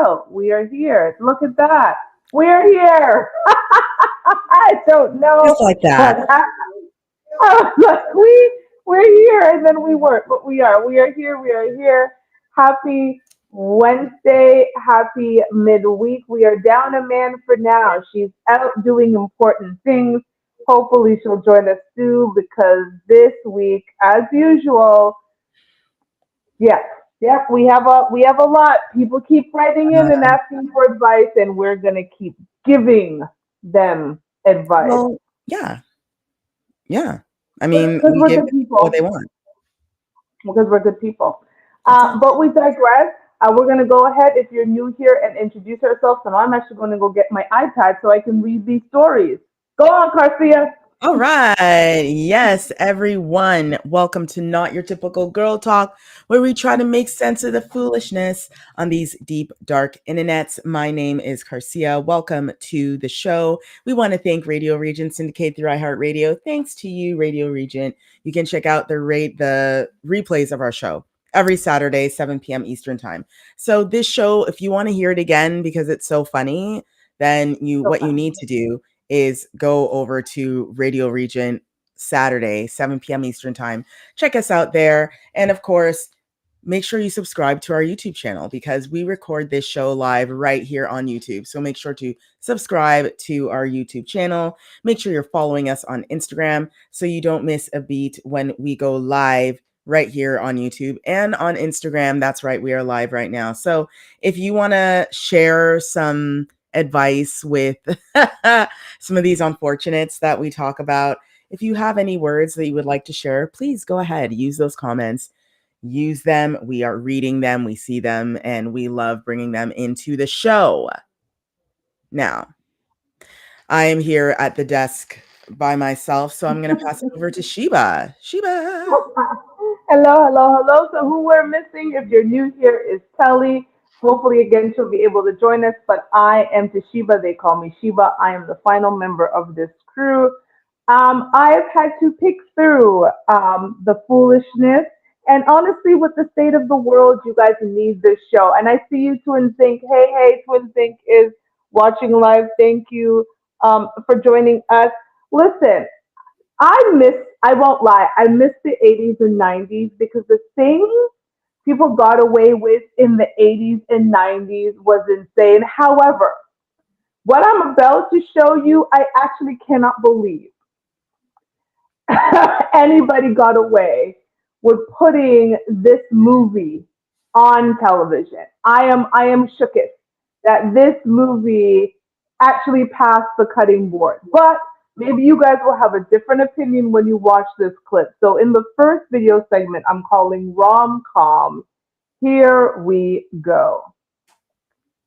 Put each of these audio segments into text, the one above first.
Oh, we are here. Look at that. We are here. I don't Just know like what that. happened. We're here and then we weren't, but we are. We are here. We are here. Happy Wednesday. Happy midweek. We are down a man for now. She's out doing important things. Hopefully she'll join us soon because this week, as usual, yeah, yeah, we have a lot. People keep writing in and Uh, asking for advice, and we're gonna keep giving them advice well, yeah, yeah. I mean, because we we're give good them what they people. want. Because we're good people. That's all. But we digress. We're gonna go ahead if you're new here and introduce ourselves. And I'm actually gonna go get my iPad so I can read these stories. Go on, Garcia. All right. Yes, everyone. Welcome to Not Your Typical Girl Talk, where we try to make sense of the foolishness on these deep, dark internets. My name is Garcia. Welcome to the show. We want to thank Radio Regent Syndicate through iHeartRadio. Thanks to you, Radio Regent. You can check out the replays of our show every Saturday, 7 p.m. Eastern Time. So this show, if you want to hear it again because it's so funny, then So what you fun. need to do is go over to Radio Regent Saturday, 7 p.m. Eastern Time. Check us out there. And of course, make sure you subscribe to our YouTube channel because we record this show live right here on YouTube. So make sure to subscribe to our YouTube channel. Make sure you're following us on Instagram so you don't miss a beat when we go live right here on YouTube and on Instagram. That's right, we are live right now. So if you want to share some advice with some of these unfortunates that we talk about, if you have any words that you would like to share, please go ahead, use those comments. Use them. We are reading them, we see them, and we love bringing them into the show. Now, I am here at the desk by myself, so I'm going to pass it over to Sheba. Sheba. Hello, hello, hello. So who we're missing, if you're new here, is Telly. Hopefully, again, she'll be able to join us. But I am Toshiba. They call me Sheba. I am the final member of this crew. I've had to pick through the foolishness. And honestly, with the state of the world, you guys need this show. And I see you, Twin Think. Hey, hey, Twin Think is watching live. Thank you for joining us. Listen, I won't lie, I miss the 80s and 90s because the things people got away with in the 80s and 90s was insane. However, what I'm about to show you, I actually cannot believe anybody got away with putting this movie on television. I am shooketh that this movie actually passed the cutting board. But maybe you guys will have a different opinion when you watch this clip. So in the first video segment, I'm calling rom com. Here we go.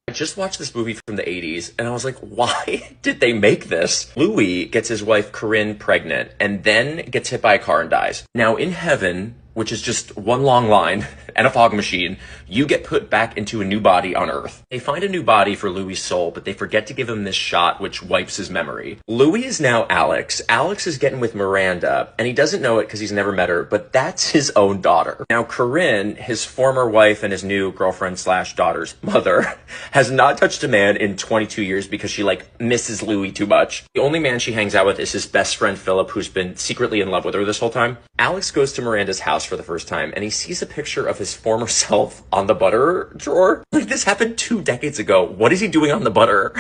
I just watched this movie from the 80s and I was like, why did they make this? Louis gets his wife Corinne pregnant and then gets hit by a car and dies. Now in heaven, which is just one long line and a fog machine, you get put back into a new body on Earth. They find a new body for Louis' soul, but they forget to give him this shot which wipes his memory. Louis is now Alex. Alex is getting with Miranda, and he doesn't know it because he's never met her, but that's his own daughter. Now Corinne, his former wife and his new girlfriend slash daughter's mother, has not touched a man in 22 years because she misses Louis too much. The only man she hangs out with is his best friend Philip, who's been secretly in love with her this whole time. Alex goes to Miranda's house for the first time and he sees a picture of his former self on the butter drawer. This happened 2 decades ago. What is he doing on the butter?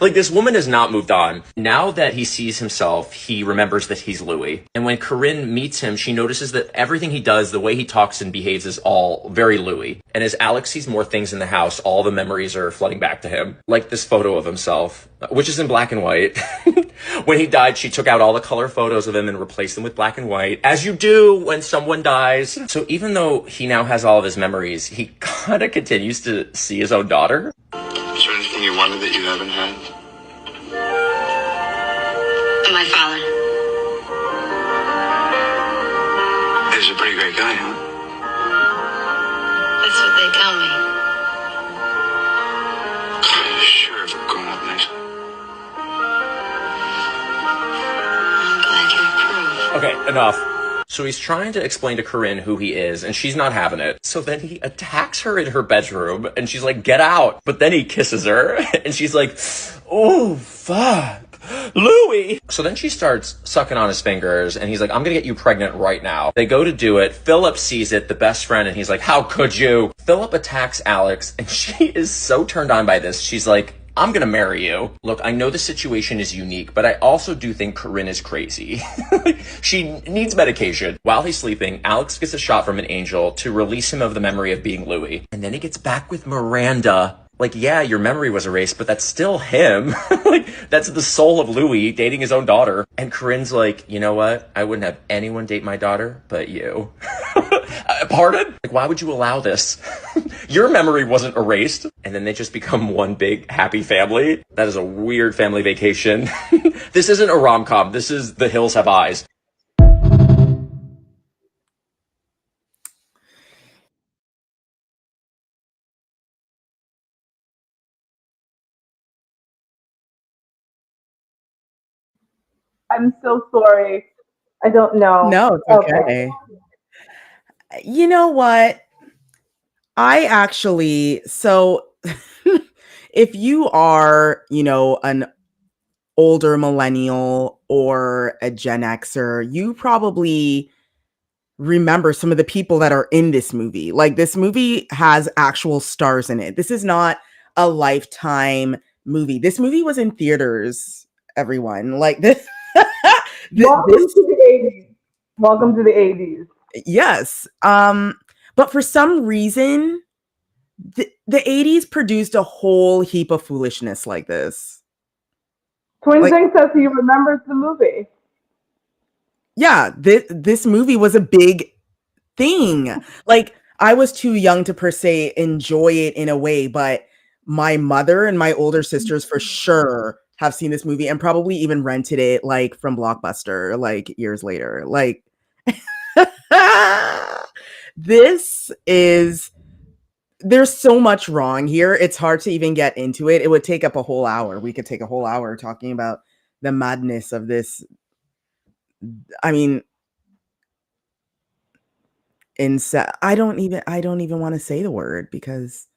This woman has not moved on. Now that he sees himself, he remembers that he's Louis. And when Corinne meets him, she notices that everything he does, the way he talks and behaves is all very Louis. And as Alex sees more things in the house, all the memories are flooding back to him. Like this photo of himself, which is in black and white. When he died, she took out all the color photos of him and replaced them with black and white, as you do when someone dies. So even though he now has all of his memories, he kind of continues to see his own daughter. Is there anything you wanted that you haven't had? My father. He's a pretty great guy, huh? That's what they tell me. Sure, if we're growing up nicely. I'm glad you approve. Okay, enough. So he's trying to explain to Corinne who he is, and she's not having it. So then he attacks her in her bedroom, and she's like, get out. But then he kisses her, and she's like, oh, fuck. Louis! So then she starts sucking on his fingers, and he's like, I'm gonna get you pregnant right now. They go to do it. Philip sees it, the best friend, and he's like, how could you? Philip attacks Alex, and she is so turned on by this. She's like, I'm gonna marry you. Look, I know the situation is unique, but I also do think Corinne is crazy. She needs medication. While he's sleeping, Alex gets a shot from an angel to release him of the memory of being Louis. And then he gets back with Miranda. Like, yeah, your memory was erased, but that's still him. Like, that's the soul of Louis dating his own daughter. And Corinne's like, you know what? I wouldn't have anyone date my daughter but you. Pardon? Like, why would you allow this? Your memory wasn't erased. And then they just become one big happy family. That is a weird family vacation. This isn't a rom-com. This is The Hills Have Eyes. I'm so sorry. I don't know. No, it's okay. You know what? I actually, so if you are, an older millennial or a Gen Xer, you probably remember some of the people that are in this movie. Like, this movie has actual stars in it. This is not a Lifetime movie. This movie was in theaters, everyone. Like, this. Welcome to the 80s. Welcome to the 80s. Yes. But for some reason, the 80s produced a whole heap of foolishness like this. Twin Zing says he remembers the movie. Yeah, this movie was a big thing. Like, I was too young to per se enjoy it in a way, but my mother and my older sisters for sure have seen this movie and probably even rented it like from Blockbuster like years later. Like, there's so much wrong here. It's hard to even get into it. It would take up a whole hour. We could take a whole hour talking about the madness of this. I mean, I don't even want to say the word because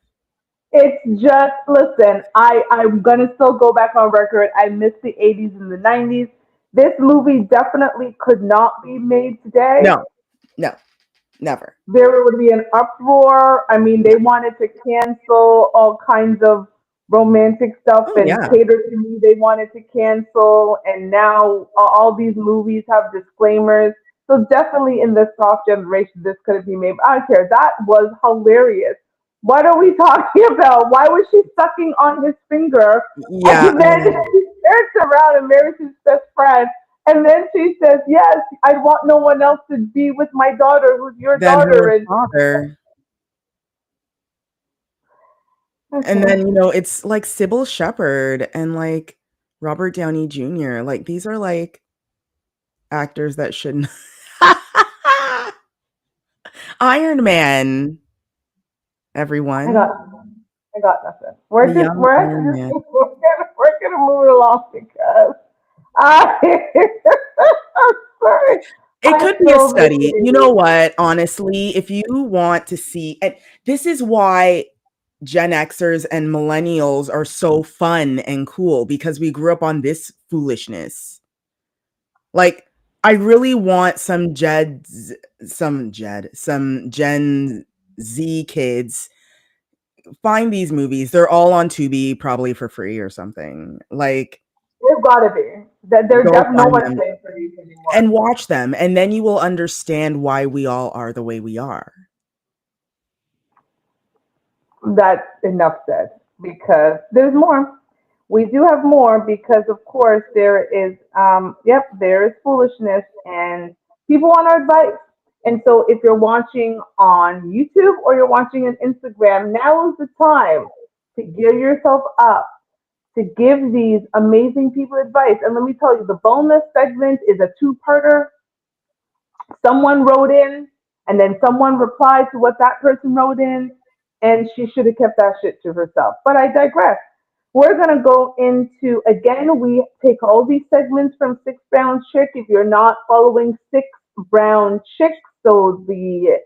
it's just, listen, I'm gonna still go back on record. I miss the 80s and the 90s. This movie definitely could not be made today. No, never. There would be an uproar. I mean, they wanted to cancel all kinds of romantic stuff and Cater to Me they wanted to cancel, and now all these movies have disclaimers. So definitely in the soft generation, this could have been made. But I don't care. That was hilarious. What are we talking about? Why was she sucking on his finger? Yeah. And then she turns around and marries his best friend. And then she says, yes, I want no one else to be with my daughter, who's your daughter. And father. Okay. And then, it's like Sybil Shepherd and like Robert Downey Jr. Like, these are like actors that shouldn't. Iron Man, everyone. I got nothing. We're gonna move it along because I'm sorry. It could be a study. You know what? Honestly, if you want to see, and this is why Gen Xers and millennials are so fun and cool, because we grew up on this foolishness. Like, I really want some Gen Z kids find these movies. They're all on Tubi, probably for free or something. Like, they've got to be. There's no one paying for these anymore. And watch them, and then you will understand why we all are the way we are. That's enough said, because there's more. We do have more, because of course there is there is foolishness and people want our advice. And so if you're watching on YouTube or you're watching on Instagram, now is the time to gear yourself up to give these amazing people advice. And let me tell you, the bonus segment is a two-parter. Someone wrote in and then someone replied to what that person wrote in, and she should have kept that shit to herself. But I digress. We're going to go into, again, we take all these segments from Six Bound Chick. If you're not following Six brown chicks. So the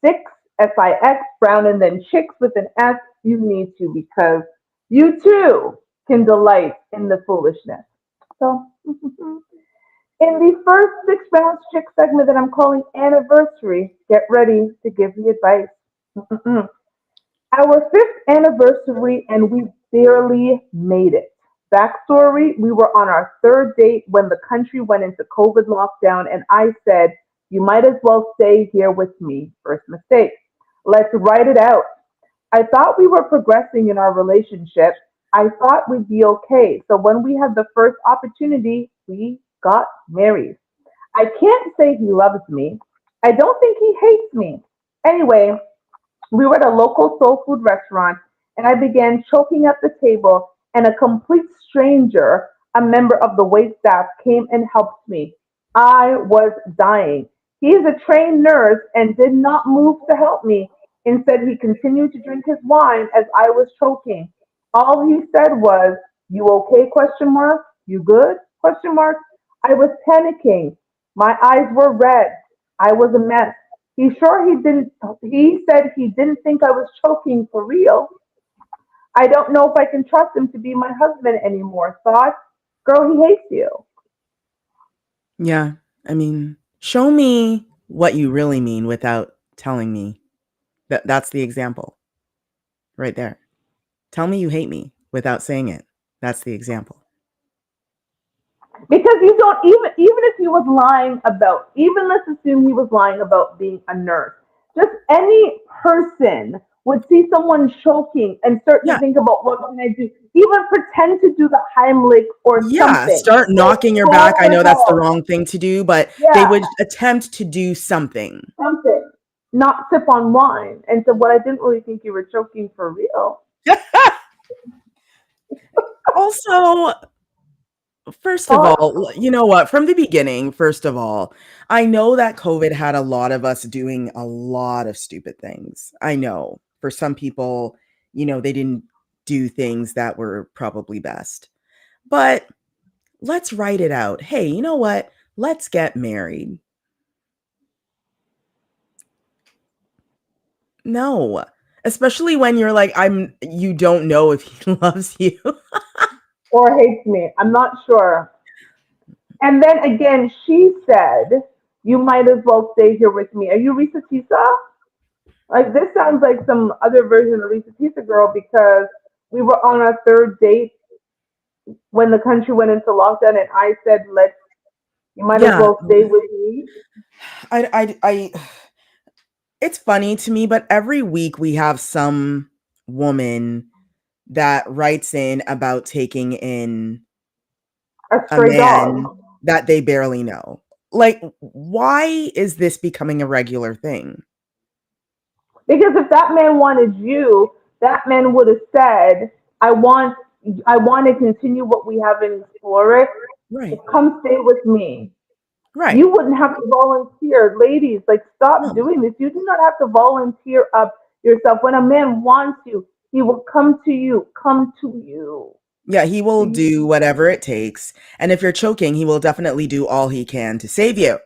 six, SIX, brown and then chicks with an S, you need to because you too can delight in the foolishness. So, in the first six rounds chick segment that I'm calling anniversary, get ready to give the advice. Our fifth anniversary, and we barely made it. Backstory: we were on our third date when the country went into COVID lockdown, and I said, "You might as well stay here with me." First mistake. Let's write it out. I thought we were progressing in our relationship. I thought we'd be okay. So when we had the first opportunity, we got married. I can't say he loves me. I don't think he hates me. Anyway, we were at a local soul food restaurant, and I began choking at the table, and a complete stranger, a member of the wait staff, came and helped me. I was dying. He is a trained nurse and did not move to help me. Instead, he continued to drink his wine as I was choking. All he said was, "You okay?" Question mark. "You good?" Question mark. I was panicking. My eyes were red. I was a mess. He said he didn't think I was choking for real. I don't know if I can trust him to be my husband anymore. Thought, girl, he hates you. Yeah. I mean, show me what you really mean without telling me. That's the example right there. Tell me you hate me without saying it. That's the example. Because you don't even if he was lying about, even let's assume he was lying about being a nurse. Just any person would see someone choking and start to Yeah. think about what can I do. Even pretend to do the Heimlich or Yeah. something. Start Like, knocking your back. oh I my know that's the God. wrong thing to do, but they Yeah, would attempt to do something. something. Not sip on wine. And so what I didn't really think you were choking for real. Also, first of Thought, all, you know what? From the beginning, first of all, I know that COVID had a lot of us doing a lot of stupid things. I know for some people, they didn't do things that were probably best. But let's write it out. Hey, you know what? Let's get married. No. Especially when you're like, you don't know if he loves you. or hates me. I'm not sure. And then again, she said, "You might as well stay here with me." Are you Risa Tisa? Like, this sounds like some other version of Risa Tisa girl because we were on our third date when the country went into lockdown, and I said, you might as Yeah. well stay with me. I it's funny to me, but every week we have some woman that writes in about taking in A a stray man dog. that they barely know. Like, why is this becoming a regular thing? Because if that man wanted you, that man would have said, I want to continue what we have and explore it. Right. Come stay with me. Right. You wouldn't have to volunteer. Ladies, like, stop No. doing this. You do not have to volunteer up yourself. When a man wants you, he will come to you. Come to you. Yeah, he will Do do whatever it takes. And if you're choking, he will definitely do all he can to save you.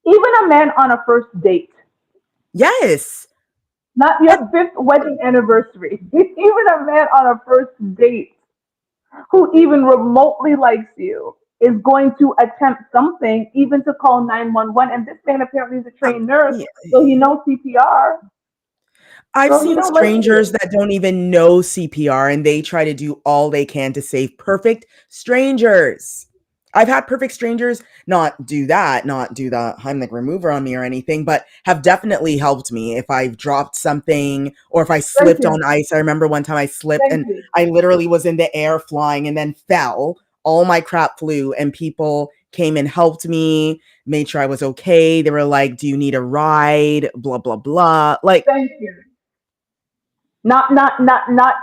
Even a man on a first date, Yes. not And your fifth wedding anniversary, even a man on a first date who even remotely likes you is going to attempt something, even to call 911. And this man apparently is a trained nurse, yeah. so he knows CPR. I've Girl, he seen don't like strangers you. that don't even know CPR and they try to do all they can to save perfect strangers. I've had perfect strangers not do that, not do the Heimlich remover on me or anything, but have definitely helped me if I've dropped something or if I Thank slipped you. on ice. I remember one time I slipped Thank and you. I literally was in the air flying and then fell. All my crap flew and people came and helped me, made sure I was okay. They were like, "Do you need a ride?" Blah, blah, blah. Like, Thank you. Not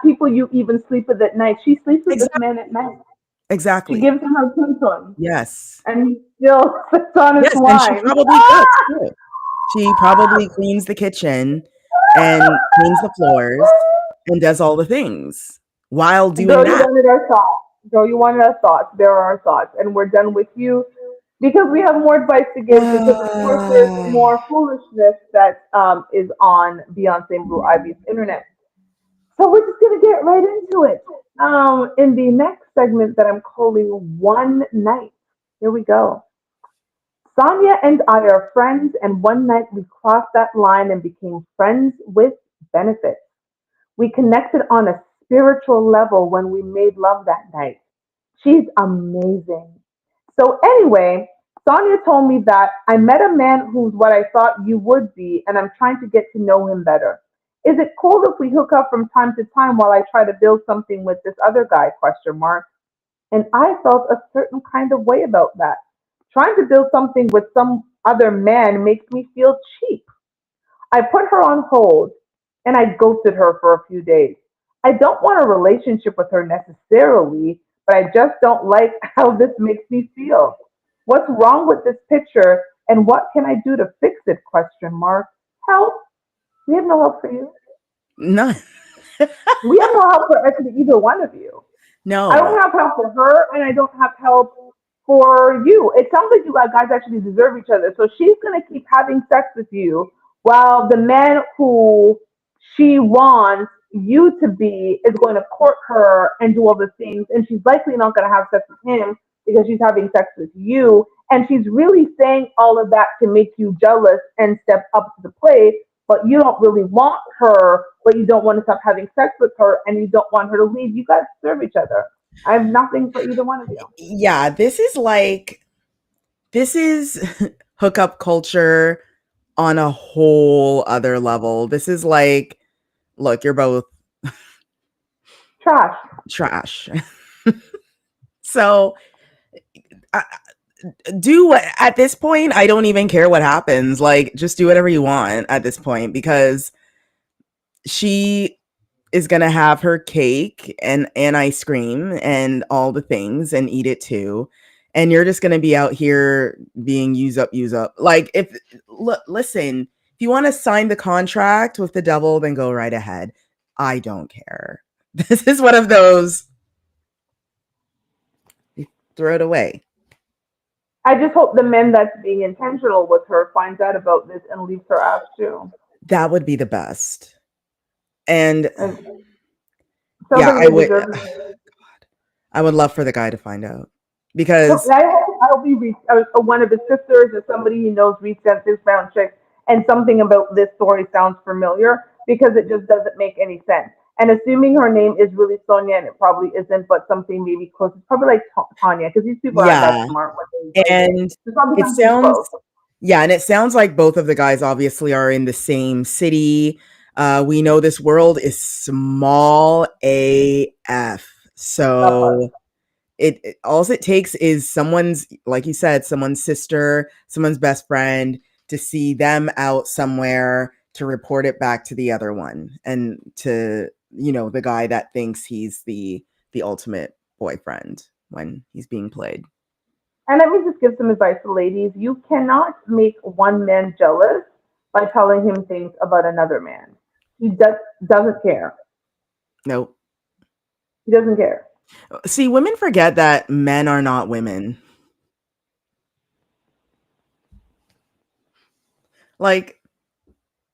people you even sleep with at night. She sleeps with this exactly. man at night. She Exactly. gives him her tuntun, Yes. and he still sits on his Yes, and she wine. probably cooks too. She probably cleans the kitchen and cleans the floors and does all the things while doing Girl, you that. wanted our thoughts. Girl, you wanted our thoughts. There are our thoughts, and we're done with you. because we have more advice to give. Because of course, there's more foolishness that is on Beyonce and Blue Ivy's internet. So we're just gonna get right into it. In the next segment that I'm calling One Night. Here we go. Sonia and I are friends, and one night we crossed that line and became friends with benefits. We connected on a spiritual level when we made love that night. She's amazing. So, anyway, Sonia told me that I met a man who's what I thought you would be, and I'm trying to get to know him better. Is it cool if we hook up from time to time while I try to build something with this other guy? Question mark. And I felt a certain kind of way about that. Trying to build something with some other man makes me feel cheap. I put her on hold and I ghosted her for a few days. I don't want a relationship with her necessarily, but I just don't like how this makes me feel. What's wrong with this picture and what can I do to fix it? Question mark. Help. We have no help for you. None. We have no help for actually either one of you. I No. don't have help for her, and I don't have help for you. It sounds like you guys actually deserve each other. So she's gonna keep having sex with you, while the man who she wants you to be is going to court her and do all the things, and she's likely not gonna have sex with him because she's having sex with you, and she's really saying all of that to make you jealous and step up to the plate. But you don't really want her, but you don't want to stop having sex with her, and you don't want her to leave. You guys serve each other. I have nothing for either one of you. Yeah, this is hookup culture on a whole other level. This is like, look, you're both Trash. trash. So I, do what at this point. I don't even care what happens. Like, just do whatever you want at this point because she is gonna have her cake and ice cream and all the things and eat it too. And you're just gonna be out here being use up. Like, if listen, if you want to sign the contract with the devil, then go right ahead. I don't care. This is one of those. You throw it away. I just hope the man that's being intentional with her finds out about this and leaves her ass too. That would be the best. And And sounds yeah, like they deserve it. I would love for the guy to find out So because I hope he reached one of his sisters or somebody he knows reached out to this brown chick, and something about this story sounds familiar because it just doesn't make any sense. And assuming her name is really Sonia, and it probably isn't, but something maybe close. It's probably like Tanya, because these people aren't that yeah, smart when they write it. and It's probably it something sounds close. yeah, and it sounds like both of the guys obviously are in the same city. We know this world is small AF, That part. so it all it takes is someone's, like you said, someone's sister, someone's best friend to see them out somewhere to report it back to the other one and to the guy that thinks he's the ultimate boyfriend when he's being played. And let me just give some advice to ladies. You cannot make one man jealous by telling him things about another man. He doesn't care. Nope. He doesn't care. See, women forget that men are not women. Like,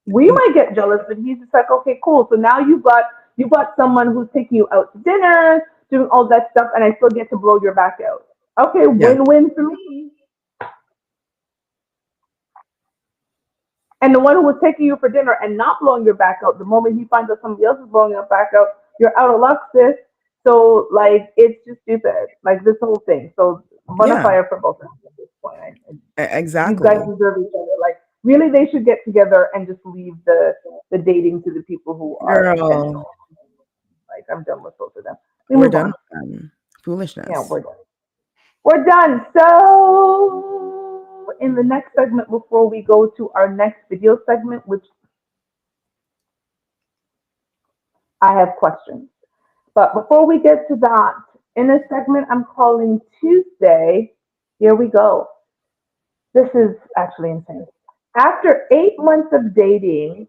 We might get jealous, but he's just like, okay, cool. So now you've got someone who's taking you out to dinner, doing all that stuff, and I still get to blow your back out. Okay, yeah, win-win for me. And the one who was taking you for dinner and not blowing your back out, the moment he finds out somebody else is blowing your back out, you're out of luck, sis. So like, it's just stupid. Like this whole thing. So yeah, bonfire for both of them at this point. You guys exactly. deserve each other. Like really, they should get together and just leave the dating to the people who are Girl, intentional. Like I'm done with both of them. We we're move done on. with them. Yeah, Foolishness. we're done. We're done. So in the next segment, before we go to our next video segment, which I have questions. But before we get to that, in a segment I'm calling Tuesday, here we go. This is actually insane. After 8 months of dating,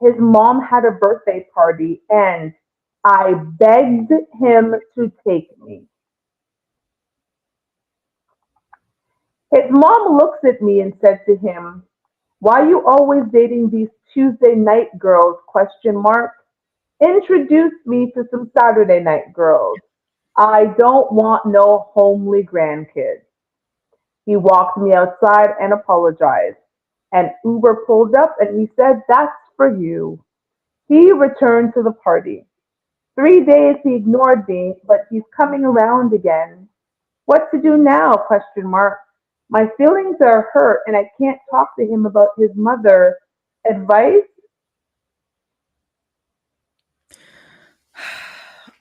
his mom had a birthday party and I begged him to take me. His mom looks at me and said to him, "Why you always dating these Tuesday night girls?" Question mark. Introduce me to some Saturday night girls. I don't want no homely grandkids. He walked me outside and apologized. An Uber pulled up and he said, "That's for you." He returned to the party. 3 days he ignored me, but he's coming around again. What to do now? Question mark. My feelings are hurt and I can't talk to him about his mother. Advice?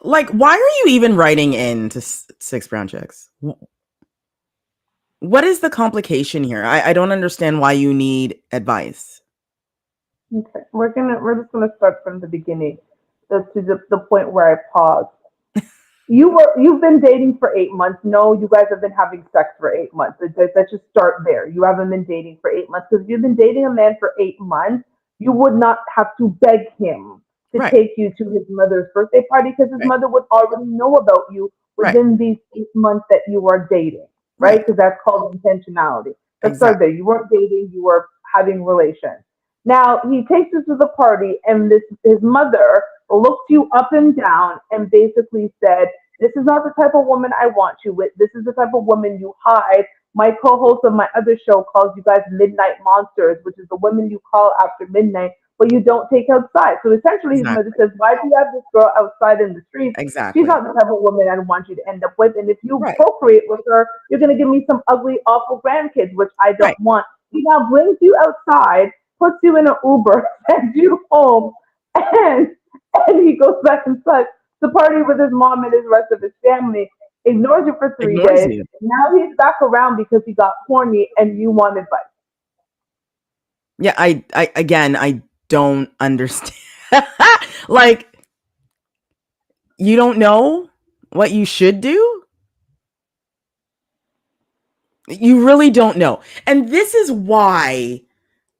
Like, why are you even writing in to Six Brown Chicks? What is the complication here? I don't understand why you need advice. Okay, we're just gonna start from the beginning, to the point where I pause. You've been dating for 8 months. No, you guys have been having sex for 8 months. Let's just start there. You haven't been dating for 8 months because if you've been dating a man for 8 months, you would not have to beg him to Right, take you to his mother's birthday party because his right, mother would already know about you right, within these 8 months that you are dating, right? right. Because that's called intentionality. Let's start Exactly. there. You weren't dating, you were having relations. Now he takes you to the party, and this his mother looked you up and down and basically said, "This is not the type of woman I want you with. This is the type of woman you hide." My co-host of my other show calls you guys midnight monsters, which is the women you call after midnight, but you don't take outside. So essentially, his mother Exactly. says, "Why do you have this girl outside in the streets? She's Exactly. not the type of woman I want you to end up with. And if you Right. procreate with her, you're going to give me some ugly, awful grandkids, which I Right. don't want." He now brings you outside, puts you in an Uber, sends you home, and he goes back inside to party with his mom and his rest of his family. Ignores you for three Ignores days. you. Now he's back around because he got horny and you want advice. Yeah, I again, I don't understand. Like, you don't know what you should do? You really don't know. And this is why,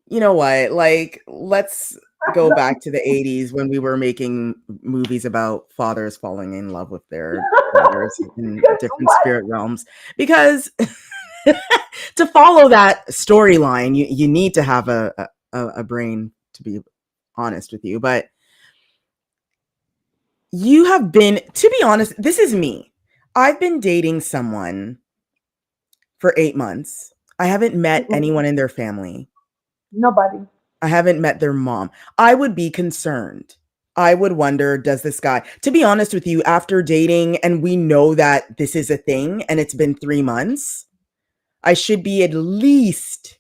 you know what? Like, let's go back to the 80s when we were making movies about fathers falling in love with their daughters in different What? spirit realms. Because to follow that storyline, you need to have a brain, to be honest with you. But you have been, to be honest, this is me. I've been dating someone for 8 months. I haven't met Mm-mm. anyone in their family. Nobody. I haven't met their mom. I would be concerned. I would wonder, does this guy, to be honest with you, after dating and we know that this is a thing and it's been 3 months, I should be at least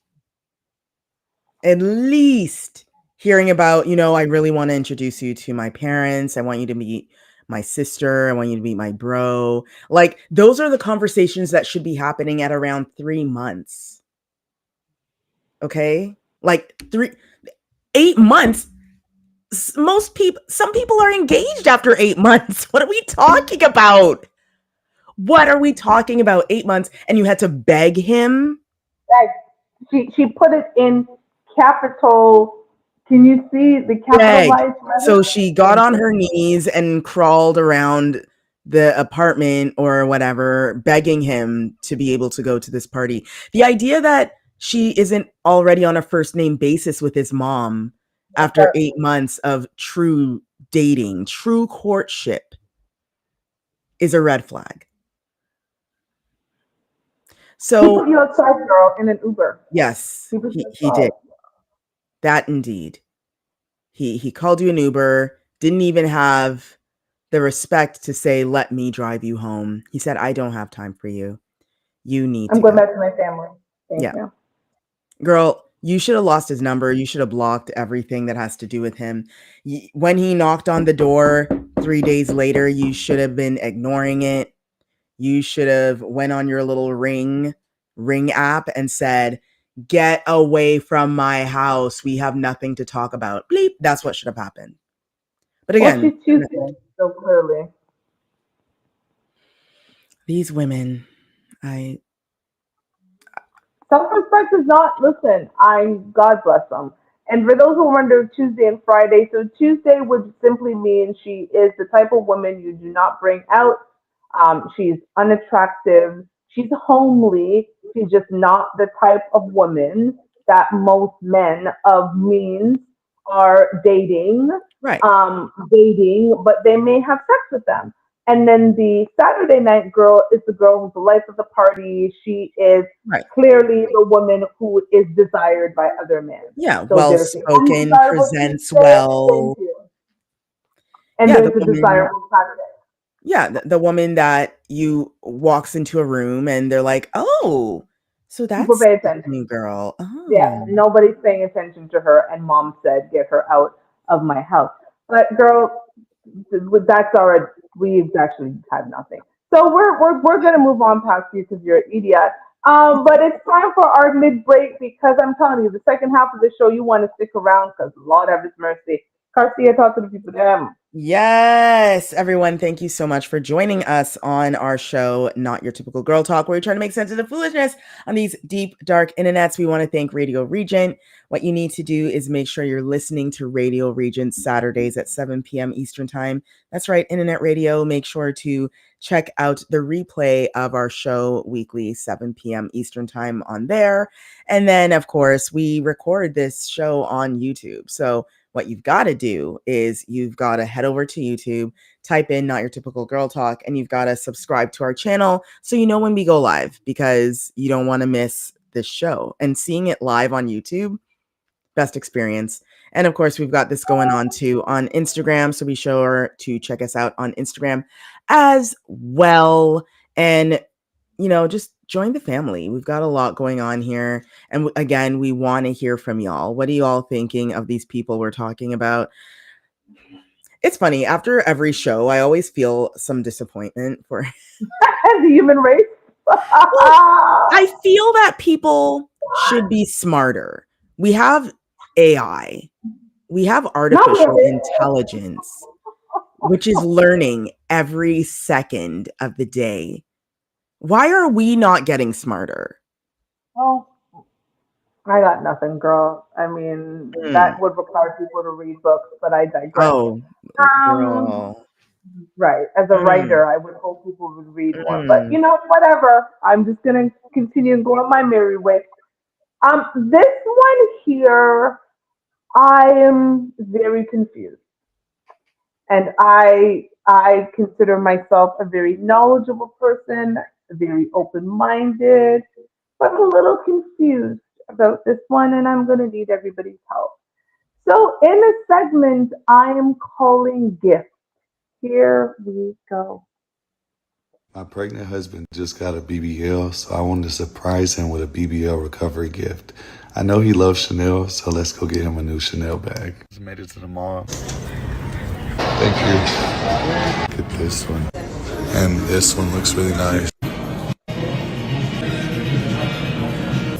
hearing about, I really want to introduce you to my parents. I want you to meet my sister. I want you to meet my bro. Like, those are the conversations that should be happening at around 3 months. Okay? Like 8 months. Some people are engaged after 8 months. What are we talking about? What are we talking about? 8 months, and you had to beg him? Like she put it in capital. Can you see the Beg. capitalized So letters? she got on her knees and crawled around the apartment or whatever, begging him to be able to go to this party. The idea that she isn't already on a first name basis with his mom after 8 months of true dating, true courtship, is a red flag. He So, put you outside, girl, in an Uber. yes, He put you he did outside. that indeed. He called you an Uber, didn't even have the respect to say, "Let me drive you home." He said, "I don't have time for you. You need I'm to going go." back to my family. Thank Yeah. you. Girl, you should have lost his number. You should have blocked everything that has to do with him. When he knocked on the door 3 days later, you should have been ignoring it. You should have went on your little ring app and said, "Get away from my house. We have nothing to talk about." Bleep. That's what should have happened. But Well, she's again, Tuesday, so clearly. these women, I Self-respect is not, listen, God bless them. And for those who wonder, Tuesday and Friday, so Tuesday would simply mean she is the type of woman you do not bring out. She's unattractive. She's homely. She's just not the type of woman that most men of means are Right. dating, but they may have sex with them. And then the Saturday night girl is the girl who's the life of the party. She is Right. clearly the woman who is desired by other men. Yeah. So Well there's the spoken, undesirable presents Tuesday, thank well. you, and Yeah. The there's the woman. desirable Saturday. Yeah. The woman that you walks into a room and they're like, oh, so People that's pay the attention. new girl. Yeah, Oh. nobody's paying attention to her, and mom said, "Get her out of my house." But girl, that's already we've actually had nothing. So we're gonna move on past you because you're an idiot. But it's time for our mid break because I'm telling you, the second half of the show you want to stick around because Lord have His mercy. Garcia, talk to the people. Them. Yes, everyone, thank you so much for joining us on our show, Not Your Typical Girl Talk, where we try to make sense of the foolishness on these deep, dark internets. We want to thank Radio Regent. What you need to do is make sure you're listening to Radio Regent Saturdays at 7 p.m. Eastern Time. That's right, Internet Radio. Make sure to check out the replay of our show weekly, 7 p.m. Eastern Time on there. And then, of course, we record this show on YouTube. So what you've got to do is you've got to head over to YouTube, type in Not Your Typical Girl Talk, and you've got to subscribe to our channel so you know when we go live because you don't want to miss this show. And seeing it live on YouTube, best experience. And of course, we've got this going on too on Instagram. So be sure to check us out on Instagram as well. And just join the family. We've got a lot going on here. And again, we want to hear from y'all. What are you all thinking of these people we're talking about? It's funny. After every show, I always feel some disappointment for The human race. well, I feel that people should be smarter. We have AI. We have Not artificial really. intelligence, which is learning every second of the day. Why are we not getting smarter? Well, I got nothing, girl. I mean, that Mm. would require people to read books, but I digress. Oh, Um, girl. right. As a Mm, writer, I would hope people would read more, but mm. whatever. I'm just gonna continue and go on my merry way. This one here, I am very confused, and I consider myself a very knowledgeable person, very open-minded, but I'm a little confused about this one, and I'm gonna need everybody's help. So, in a segment I am calling Gift, here we go. My pregnant husband just got a BBL, so I wanted to surprise him with a BBL recovery gift. I know he loves Chanel, so let's go get him a new Chanel bag. Just made it to the mall. Thank you. Get this one. And this one looks really nice.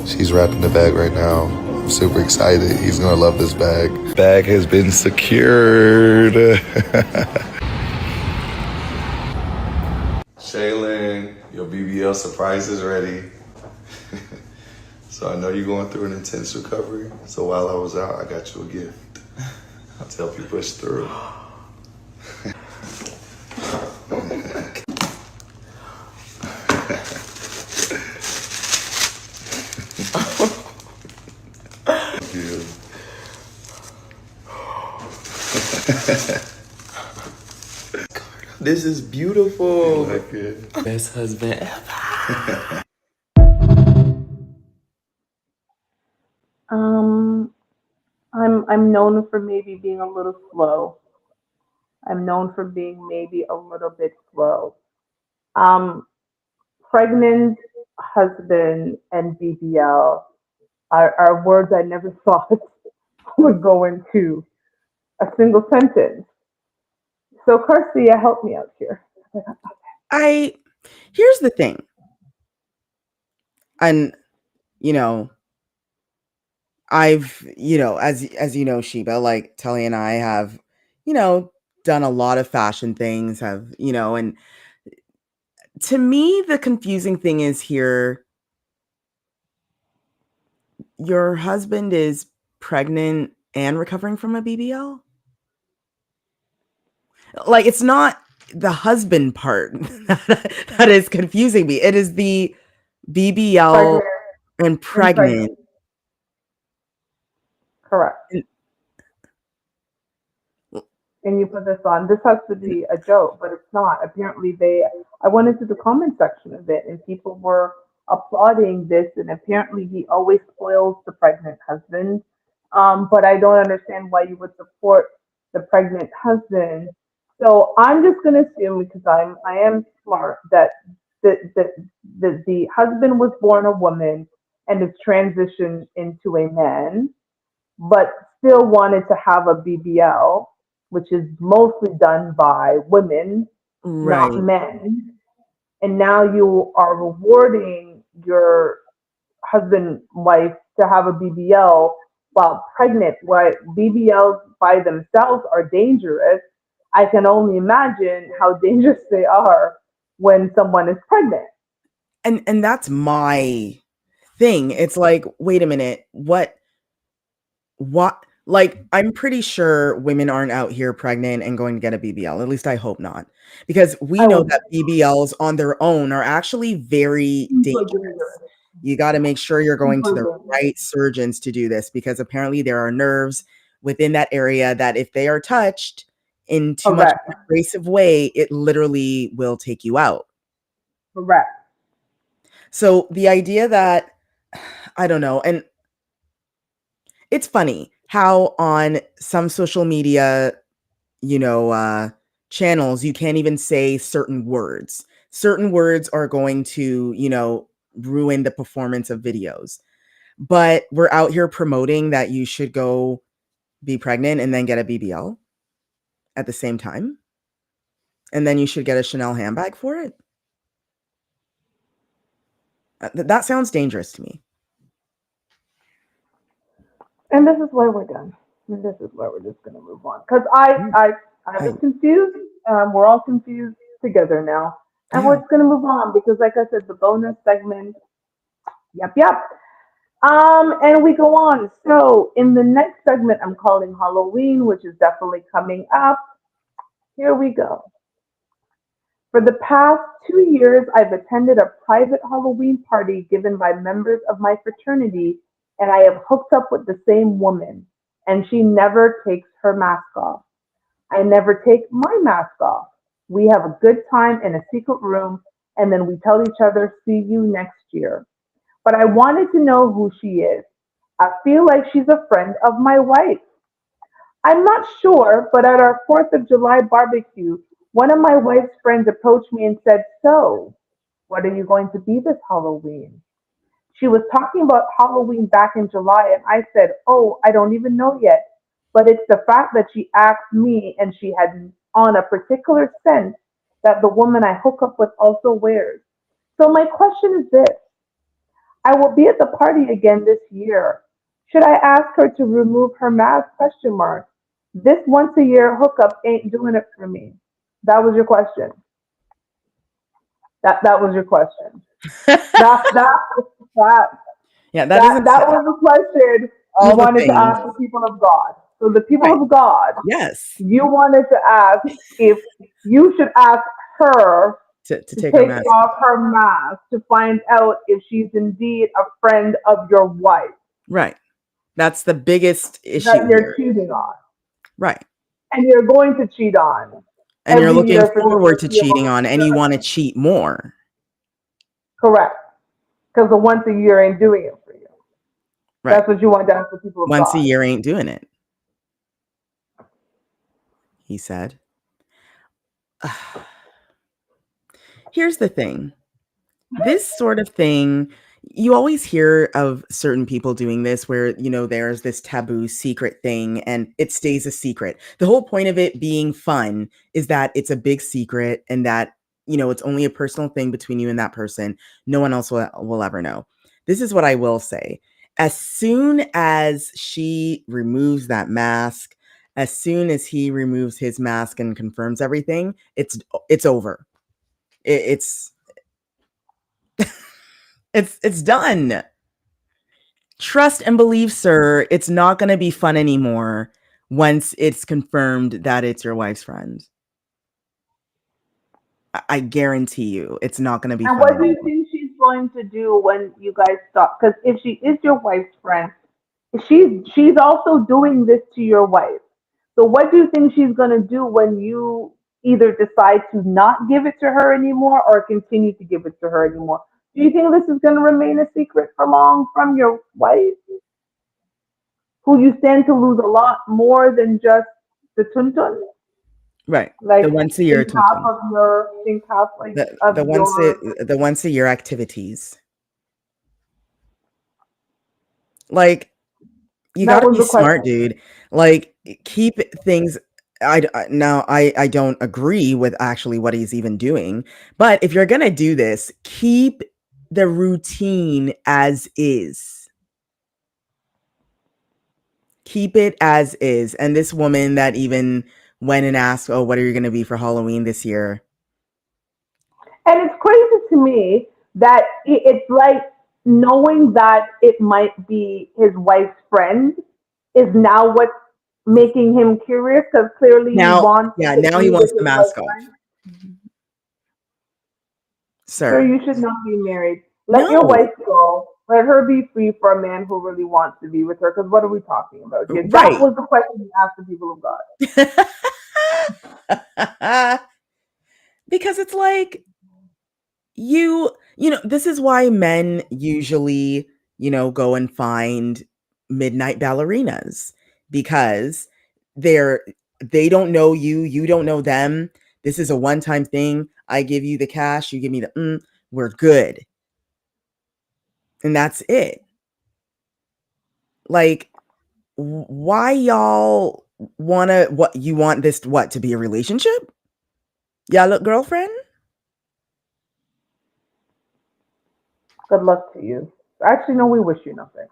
She's wrapping the bag right now. I'm super excited. He's gonna love this bag. Bag has been secured. Shaylin, your BBL surprise is ready. So I know you're going through an intense recovery. So while I was out, I got you a gift. I'll help you push through. Thank you. This is beautiful. You like it? Best husband ever. Um, I'm known for maybe being a little slow. I'm known for being maybe a little bit slow. Um, Pregnant, husband, and BBL are words I never thought would go into a single sentence. So, Garcia, help me out here. Here's the thing. And, you know, I've, as you know, Sheba, like Telly and I have, done a lot of fashion things, and to me, the confusing thing is here, your husband is pregnant and recovering from a BBL. Like, it's not the husband part that is confusing me. It is the BBL Pregnant and and pregnant. pregnant. Correct. And- And you put this on. This has to be a joke, but it's not. Apparently, I went into the comment section of it, and people were applauding this. And apparently, he always spoils the pregnant husband. But I don't understand why you would support the pregnant husband. So I'm just gonna assume because I am smart that the husband was born a woman and is transitioned into a man, but still wanted to have a BBL, which is mostly done by women, not right. men. And now you are rewarding your husband, wife to have a BBL while pregnant. Why BBLs by themselves are dangerous. I can only imagine how dangerous they are when someone is pregnant. And that's my thing. It's like, wait a minute, what like I'm pretty sure women aren't out here pregnant and going to get a BBL. At least I hope not. Because we I know would that BBLs on their own are actually very super dangerous. dangerous, You got to make sure you're going to super the dangerous. right surgeons to do this because apparently there are nerves within that area that if they are touched in too much of Correct, an abrasive way, it literally will take you out. correct. So the idea that I don't know, and it's funny how on some social media, you know, channels, you can't even say certain words. Certain words are going to, ruin the performance of videos. But we're out here promoting that you should go be pregnant and then get a BBL at the same time. And then you should get a Chanel handbag for it. That sounds dangerous to me. And this is where we're done. And this is where we're just gonna move on because I I, was confused. We're all confused together now, and we're yeah. just gonna move on because, like I said, the bonus segment. Yep, yep. And we go on. So in the next segment, I'm calling Halloween, which is definitely coming up. Here we go. For the past 2 years, I've attended a private Halloween party given by members of my fraternity, and I have hooked up with the same woman, and she never takes her mask off. I never take my mask off. We have a good time in a secret room, and then we tell each other, see you next year. But I wanted to know who she is. I feel like she's a friend of my wife. I'm not sure, but at our 4th of July barbecue, one of my wife's friends approached me and said, so, what are you going to be this Halloween? She was talking about Halloween back in July, and I said, oh, I don't even know yet. But it's the fact that she asked me and she had on a particular scent that the woman I hook up with also wears. So my question is this. I will be at the party again this year. Should I ask her to remove her mask? Question mark. This once a year hookup ain't doing it for me. That was your question. That was your question. That that Yeah, that that isn't that was the question you all the wanted to things. ask the people of God. So the people Right. of God, Yes. you wanted to ask if you should ask her To to take her take mask. off her mask to find out if she's indeed a friend of your wife Right. That's the biggest issue that you're here. cheating on Right. and you're going to cheat on And you're every looking year for the forward to cheating foreseeable on and you future. want to cheat more. Correct. Because the once a year ain't doing it for you. Right. That's what you want to ask the people of Once a God. year ain't doing it, he said. Here's the thing. This sort of thing, you always hear of certain people doing this where, there's this taboo secret thing and it stays a secret. The whole point of it being fun is that it's a big secret and that, it's only a personal thing between you and that person. No one else will ever know. This is what I will say. As soon as she removes that mask, as soon as he removes his mask and confirms everything, it's over. It's it's done. Trust and believe, sir, it's not going to be fun anymore once it's confirmed that it's your wife's friend. I guarantee you it's not going to be And fun what do you anymore. think she's going to do when you guys stop? Because if she is your wife's friend, she's also doing this to your wife. So what do you think she's gonna do when you either decide to not give it to her anymore or continue to give it to her anymore? Do you think this is gonna remain a secret for long from your wife, who you stand to lose a lot more than just the tuntun? Right. Like The once a year tuntun. think half like The of your the once a year activities. Like, you that got to was be the smart, question. dude. Like, keep things. Now I don't agree with actually what he's even doing, but if you're gonna do this, keep the routine as is. Keep it as is. And this woman that even went and asked, "Oh, what are you gonna be for Halloween this year?" And it's crazy to me that it's like knowing that it might be his wife's friend is now what's making him curious because clearly he Now, wants yeah, to now he be with wants the his mask wife's off, friend. Sir, sir. you should not be married. Let your No, wife go. Let her be free for a man who really wants to be with her. Because what are we talking about here? That right. was the question you asked the people of God. Because it's like, this is why men usually, go and find midnight ballerinas, because they're they don't know you, you don't know them. This is a one-time thing. I give you the cash, you give me the we're good. And that's it. Like, why y'all want this, what, to be a relationship? Y'all look girlfriend? Good luck to you. Actually, no, we wish you nothing.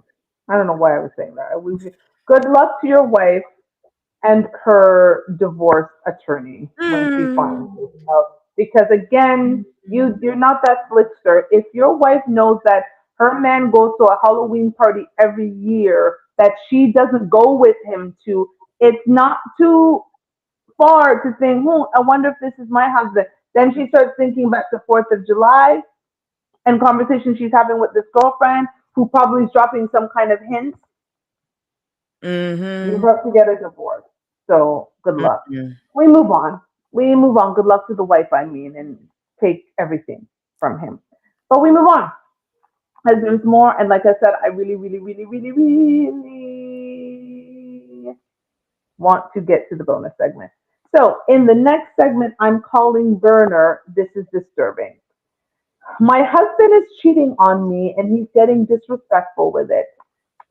I don't know why I was saying that. Good luck to your wife and her divorce attorney when she finds Mm. this out. Because again, you're not that slickster. If your wife knows that her man goes to a Halloween party every year that she doesn't go with him to, it's not too far to think, I wonder if this is my husband. Then she starts thinking back to 4th of July and conversations she's having with this girlfriend who probably is dropping some kind of hint. You're Mhm. about to get a divorce. So good luck. Mhm. We move on. We move on. Good luck to the wife, I mean, and take everything from him. But we move on. As there's more, and like I said, I really, really, really, really, really want to get to the bonus segment. So in the next segment, I'm calling Burner. This is disturbing. My husband is cheating on me and he's getting disrespectful with it.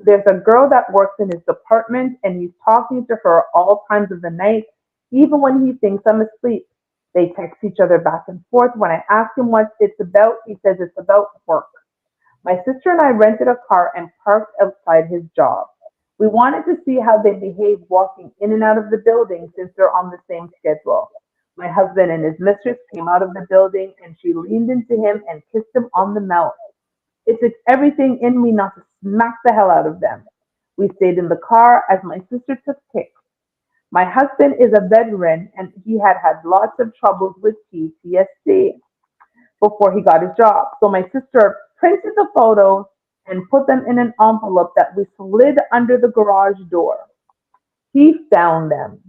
There's a girl that works in his department and he's talking to her all times of the night, even when he thinks I'm asleep. They text each other back and forth. When I ask him what it's about, he says it's about work. My sister and I rented a car and parked outside his job. We wanted to see how they behave walking in and out of the building since they're on the same schedule. My husband and his mistress came out of the building and she leaned into him and kissed him on the mouth. It took everything in me not to smack the hell out of them. We stayed in the car as my sister took pics. My husband is a veteran and he had had lots of troubles with PTSD before he got his job. So my sister printed the photos and put them in an envelope that we slid under the garage door. He found them.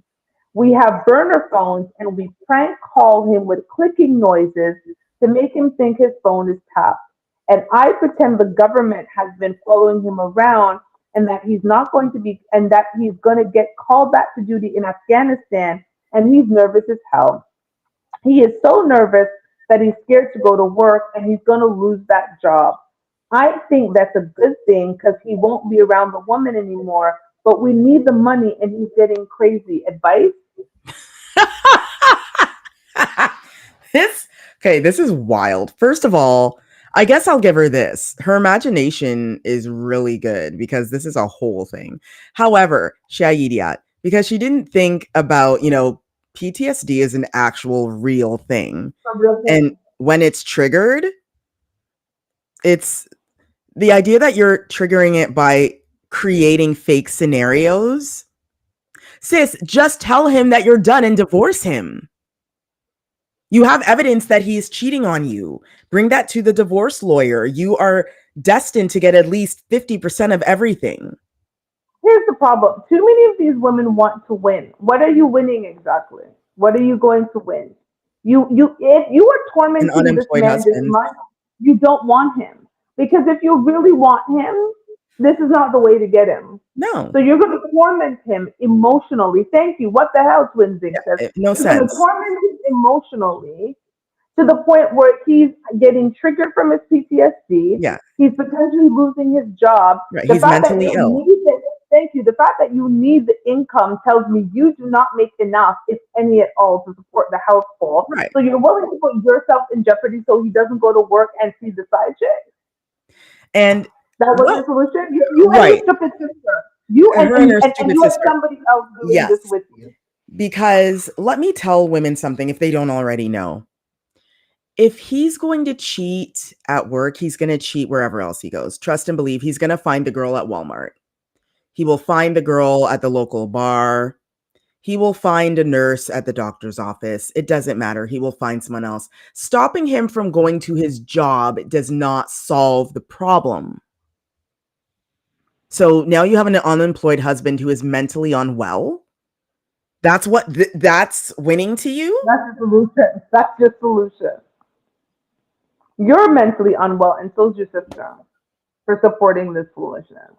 We have burner phones and we prank call him with clicking noises to make him think his phone is tapped. And I pretend the government has been following him around and that he's not going to be, and that he's going to get called back to duty in Afghanistan. And he's nervous as hell. He is so nervous that he's scared to go to work and he's going to lose that job. I think that's a good thing because he won't be around the woman anymore, but we need the money and he's getting crazy. Advice? this this is wild. First of all, I guess I'll give her this. Her imagination is really good because this is a whole thing. However, she a idiot because she didn't think about, PTSD is an actual real thing. A real And thing. when it's triggered, it's the idea that you're triggering it by creating fake scenarios. Sis, just tell him that you're done and divorce him. You have evidence that he is cheating on you. Bring that to the divorce lawyer. You are destined to get at least 50% of everything. Here's the problem. Too many of these women want to win. What are you winning exactly? What are you going to win? If you are An tormenting this unemployed man this husband. much, you don't want him. Because if you really want him, this is not the way to get him. No. So you're going to torment him emotionally. Thank you. What the hell, Twinzing says? No You're going to sense. torment him emotionally to the point where he's getting triggered from his PTSD. Yeah. He's potentially losing his job. Right. The He's fact that mentally you ill. need it, thank you. The fact that you need the income tells me you do not make enough, if any at all, to support the household. Right. So you're willing to put yourself in jeopardy so he doesn't go to work and see the side chick. And that was the solution. You and your stupid sister. You and her and her and stupid you have sister. somebody else doing this with you. Because let me tell women something if they don't already know. If he's going to cheat at work, he's going to cheat wherever else he goes. Trust and believe he's going to find the girl at Walmart. He will find the girl at the local bar. He will find a nurse at the doctor's office. It doesn't matter. He will find someone else. Stopping him from going to his job does not solve the problem. So now you have an unemployed husband who is mentally unwell. That's what that's winning to you? That's the solution. That's your solution. You're mentally unwell, and so's your sister for supporting this foolishness.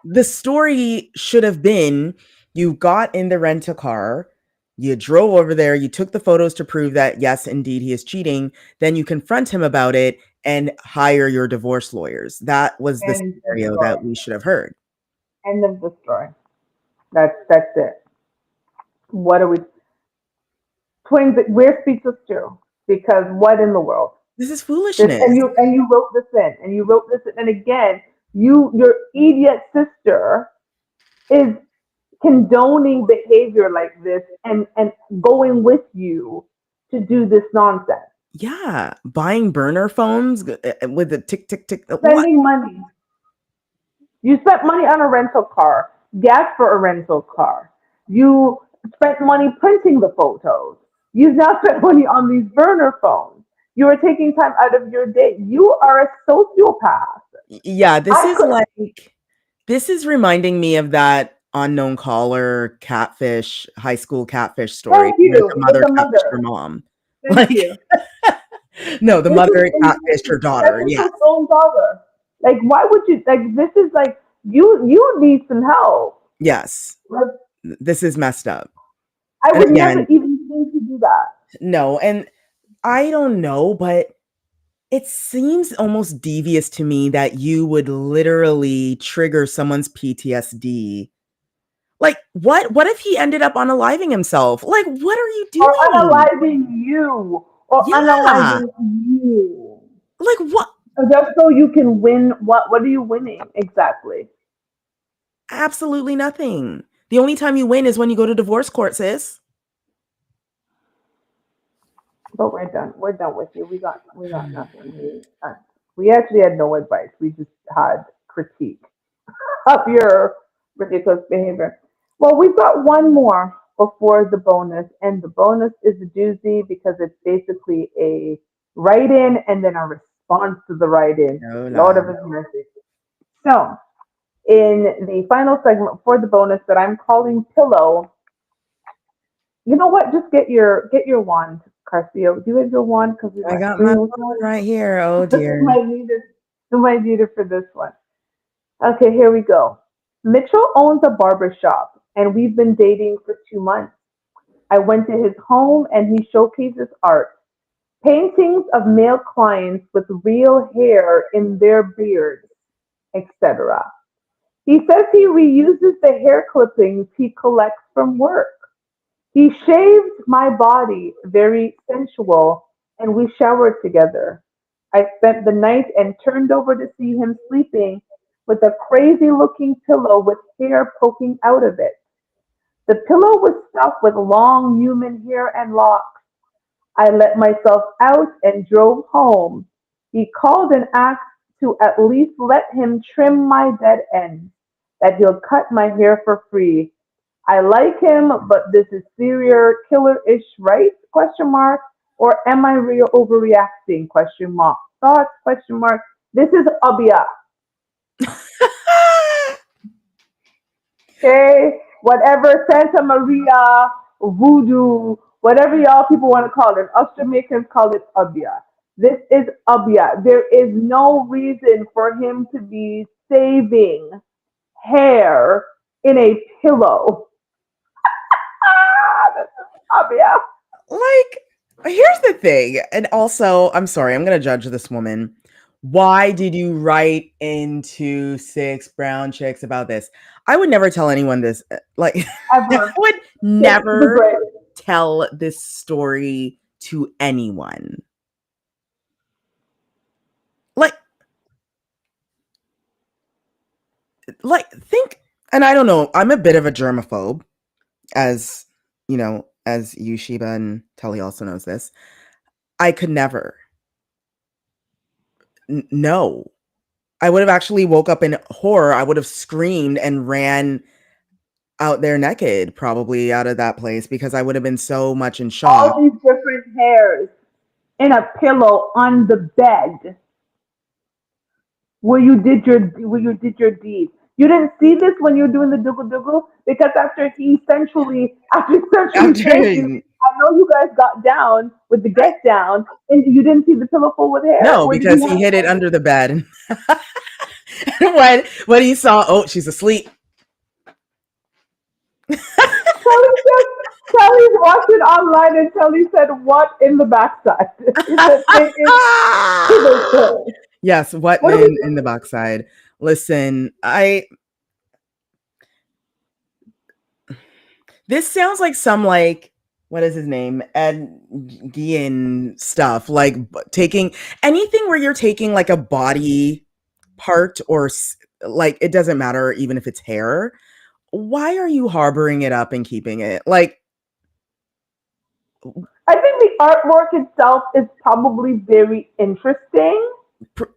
The story should have been you got in the rent-a-car, you drove over there, you took the photos to prove that, yes, indeed, he is cheating. Then you confront him about it and hire your divorce lawyers. That was the scenario that we should have heard. End of the story. That's it. What are we? Twins, we're speechless too. Because what in the world? This is foolishness. And you wrote this in. And you wrote this in. And again, your idiot sister is condoning behavior like this and going with you to do this nonsense. Yeah, buying burner phones with the tick, tick, tick. Spending money. You spent money on a rental car, gas for a rental car. You spent money printing the photos. You've now spent money on these burner phones. You are taking time out of your day. You are a sociopath. Yeah, this is reminding me of that unknown caller catfish, high school catfish story. Thank you. The mother catfished her mom. Thank you. No, the mother catfished her daughter. Yeah. His own daughter. Like, why would you? Like, this is like you need some help. Yes. Like, this is messed up. I would never even think to do that. No, and I don't know, but it seems almost devious to me that you would literally trigger someone's PTSD. Like, what if he ended up unaliving himself? Like, what are you doing? Or unaliving you. Or unaliving you. Like, what? Just so you can win. What are you winning exactly? Absolutely nothing. The only time you win is when you go to divorce court, sis. But we're done. We're done with you. We got nothing. We actually had no advice. We just had critique of your ridiculous behavior. Well, we've got one more before the bonus, and the bonus is a doozy because it's basically a write-in and then a response to the write-in. Lord of His mercy. So, in the final segment for the bonus that I'm calling Pillow, you know what? Just get your wand, Carcio. Do you have your wand? Because I got my wand right here. Oh dear. You might need it for this one. Okay, here we go. Mitchell owns a barber shop, and we've been dating for 2 months. I went to his home, and he showcases art, paintings of male clients with real hair in their beards, etc. He says he reuses the hair clippings he collects from work. He shaved my body, very sensual, and we showered together. I spent the night and turned over to see him sleeping with a crazy-looking pillow with hair poking out of it. The pillow was stuffed with long human hair and locks. I let myself out and drove home. He called and asked to at least let him trim my dead end, that he'll cut my hair for free. I like him, but this is serial killer-ish, right? Question mark. Or am I real overreacting? Question mark. Thoughts? Question mark. This is Abia. Okay? Whatever Santa Maria, voodoo, whatever y'all people want to call it. Us Jamaicans call it Abia. This is Abia. There is no reason for him to be saving hair in a pillow. This is Abia. Like, here's the thing. And also, I'm sorry, I'm going to judge this woman. Why did you write into Six Brown Chicks about this? I would never tell anyone this. Like, I Ever. would Take the never break. tell this story to anyone. Like, think, and I don't know, I'm a bit of a germaphobe, as you know, as you, Sheba, and Telly also knows this. I could never. No. I would have actually woke up in horror. I would have screamed and ran out there naked, probably out of that place, because I would have been so much in shock. All these different hairs in a pillow on the bed where you did your deed. You didn't see this when you were doing the doogle doogle because after essentially saying you, After, I know you guys got down with the get down and you didn't see the pillow full with hair. no, Where did he because he have hid it it? under the bed. when he saw, oh, she's asleep. Kelly said, Kelly's watching online and Kelly said, "What in the backside?" He said, "Take it to the show." Yes, what What are we men in the doing? backside? Listen, this sounds like some, like, what is his name? Ed Gein stuff. Like taking anything where you're taking like a body part or like, it doesn't matter even if it's hair. Why are you harboring it up and keeping it? Like, I think the artwork itself is probably very interesting,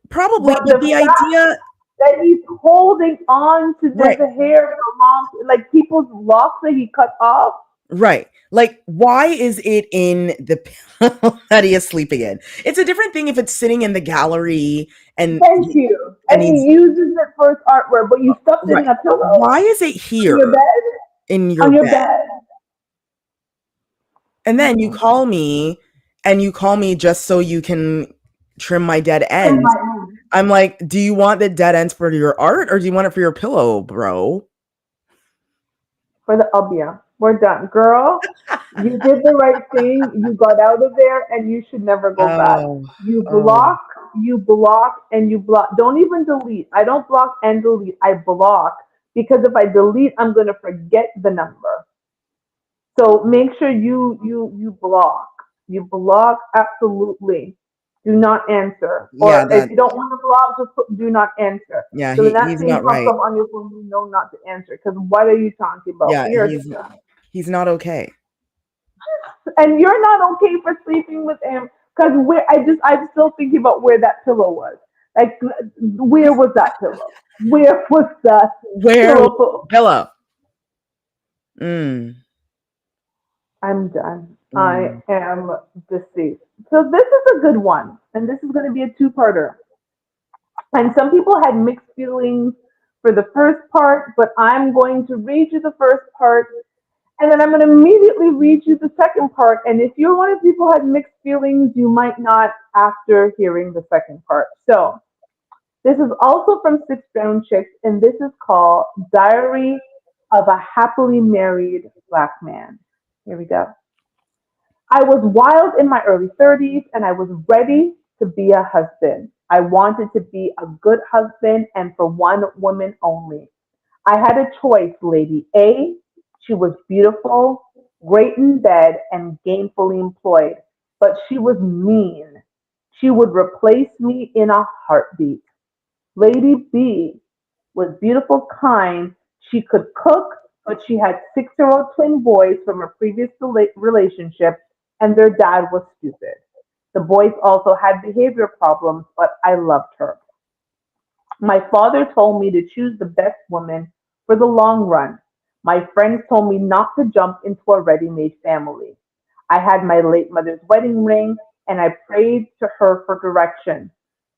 probably, but but the the fact idea, that he's holding on to right, the hair for long, like people's locks that he cut off. right. Like, why is it in the pillow that he is sleeping in? It's a different thing if it's sitting in the gallery and Thank you. and And he he's uses it for his artwork, but you stuffed it in right. a pillow Why is it on your here bed, in your on your bed? bed. And then you call me just so you can trim my dead In ends. my room. I'm like, do you want the dead ends for your art or do you want it for your pillow, bro? For the Ubia. We're done. Girl, you did the right thing. You got out of there and you should never go back. Oh, You oh, block, you block, and you block. Don't even delete. I don't block and delete. I block because if I delete, I'm going to forget the number. So make sure you block. You block absolutely. Do not answer. yeah, Or if that, you don't want to block, just put do not answer. yeah, So the next he's thing not pops right. up on your phone, you know not to answer. Because what are you talking about? Yeah, You're he's not okay. and you're not okay for sleeping with him because I'm still thinking about where that pillow was. Like, where was that pillow? Where was that Where was pillow? the pillow? Mm, I'm done. I mm. am deceased. So this is a good one, and this is going to be a two-parter. And some people had mixed feelings for the first part, but I'm going to read you the first part, and then I'm going to immediately read you the second part. And if you're one of the people who had mixed feelings, you might not after hearing the second part. So this is also from Six Brown Chicks, and this is called Diary of a Happily Married Black Man. Here we go. I was wild in my early 30s and I was ready to be a husband. I wanted to be a good husband and for one woman only. I had a choice, Lady A. She was beautiful, great in bed, and gainfully employed, but she was mean. She would replace me in a heartbeat. Lady B was beautiful, kind. She could cook, but she had 6-year-old twin boys from a previous relationship, and their dad was stupid. The boys also had behavior problems, but I loved her. My father told me to choose the best woman for the long run. My friends told me not to jump into a ready made family. I had my late mother's wedding ring and I prayed to her for direction.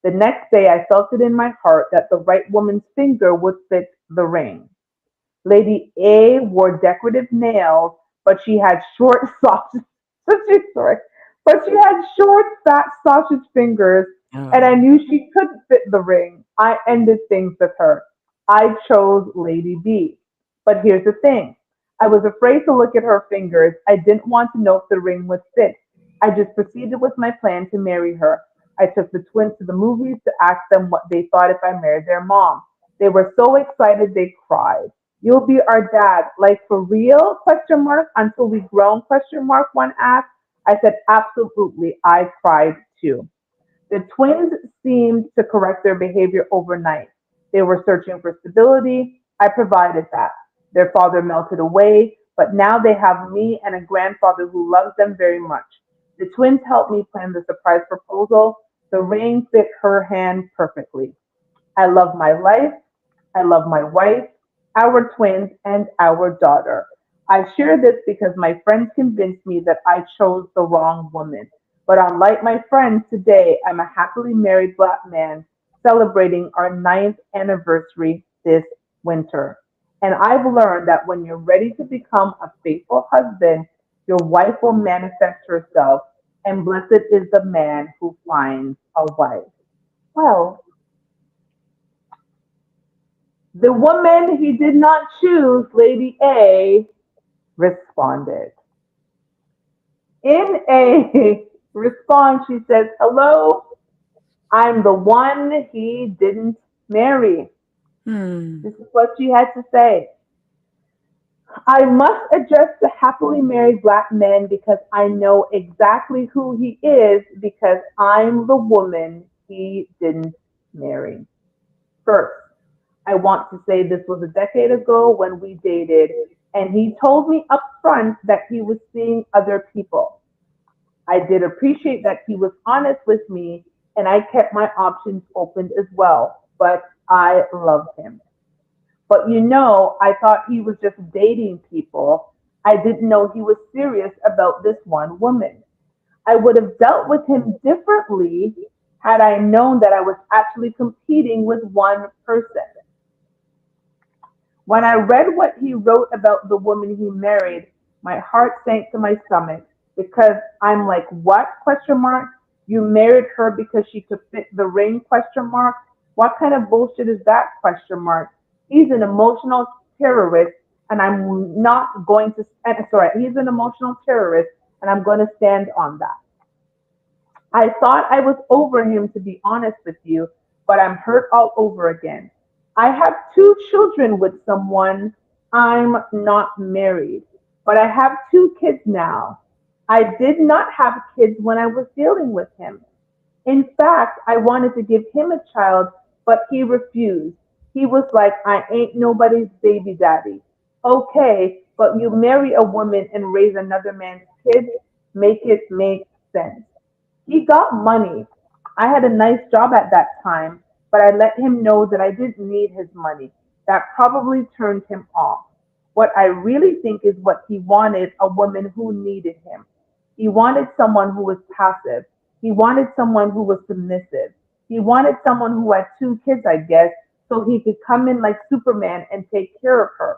The next day, I felt it in my heart that the right woman's finger would fit the ring. Lady A wore decorative nails, but she had short sausage. Sorry, but she had short, fat sausage fingers, and I Oh. knew she couldn't fit the ring. I ended things with her. I chose Lady B. But here's the thing. I was afraid to look at her fingers. I didn't want to know if the ring would fit. I just proceeded with my plan to marry her. I took the twins to the movies to ask them what they thought if I married their mom. They were so excited they cried. You'll be our dad, like for real? Question mark. Until we grown? Question mark. One asked. I said absolutely. I cried too. The twins seemed to correct their behavior overnight. They were searching for stability. I provided that. Their father melted away, but now they have me and a grandfather who loves them very much. The twins helped me plan the surprise proposal. The ring fit her hand perfectly. I love my life. I love my wife, our twins, and our daughter. I share this because my friends convinced me that I chose the wrong woman. But unlike my friends today, I'm a happily married black man celebrating our ninth anniversary this winter. And I've learned that when you're ready to become a faithful husband, your wife will manifest herself, and blessed is the man who finds a wife. Well, the woman he did not choose, Lady A, responded. In a response, she says, "Hello, I'm the one he didn't marry." Hmm. This is what she had to say. I must address the happily married black man because I know exactly who he is because I'm the woman he didn't marry. First, I want to say this was a decade ago when we dated, and he told me up front that he was seeing other people. I did appreciate that he was honest with me, and I kept my options open as well, but I loved him. But I thought he was just dating people. I didn't know he was serious about this one woman. I would have dealt with him differently had I known that I was actually competing with one person. When I read what he wrote about the woman he married, my heart sank to my stomach because I'm like, what? Question mark. You married her because she could fit the ring? Question mark. What kind of bullshit is that? Question mark. He's an emotional terrorist, and I'm not going to. Sorry, he's an emotional terrorist, and I'm going to stand on that. I thought I was over him, to be honest with you, but I'm hurt all over again. I have two children with someone. I'm not married, but I have two kids now. I did not have kids when I was dealing with him. In fact, I wanted to give him a child, but he refused. He was like, I ain't nobody's baby daddy. Okay, but you marry a woman and raise another man's kids? Make it make sense. He got money. I had a nice job at that time, but I let him know that I didn't need his money. That probably turned him off. What I really think is what he wanted, a woman who needed him. He wanted someone who was passive. He wanted someone who was submissive. He wanted someone who had two kids, I guess, so he could come in like Superman and take care of her.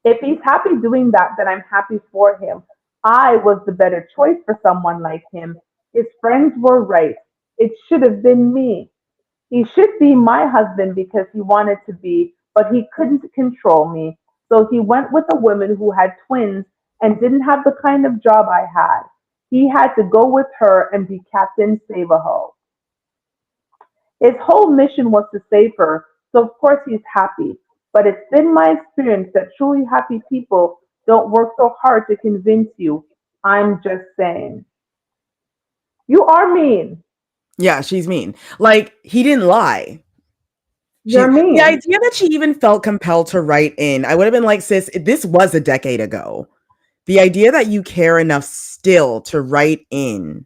If he's happy doing that, then I'm happy for him. I was the better choice for someone like him. His friends were right. It should have been me. He should be my husband because he wanted to be, but he couldn't control me. So he went with a woman who had twins and didn't have the kind of job I had. He had to go with her and be Captain Save-A-Ho. His whole mission was to save her, so of course he's happy. But it's been my experience that truly happy people don't work so hard to convince you. I'm just saying. You are mean. Yeah, she's mean. Like, he didn't lie. You're The mean. idea that she even felt compelled to write in, I would have been like, sis, this was a decade ago. The idea that you care enough still to write in.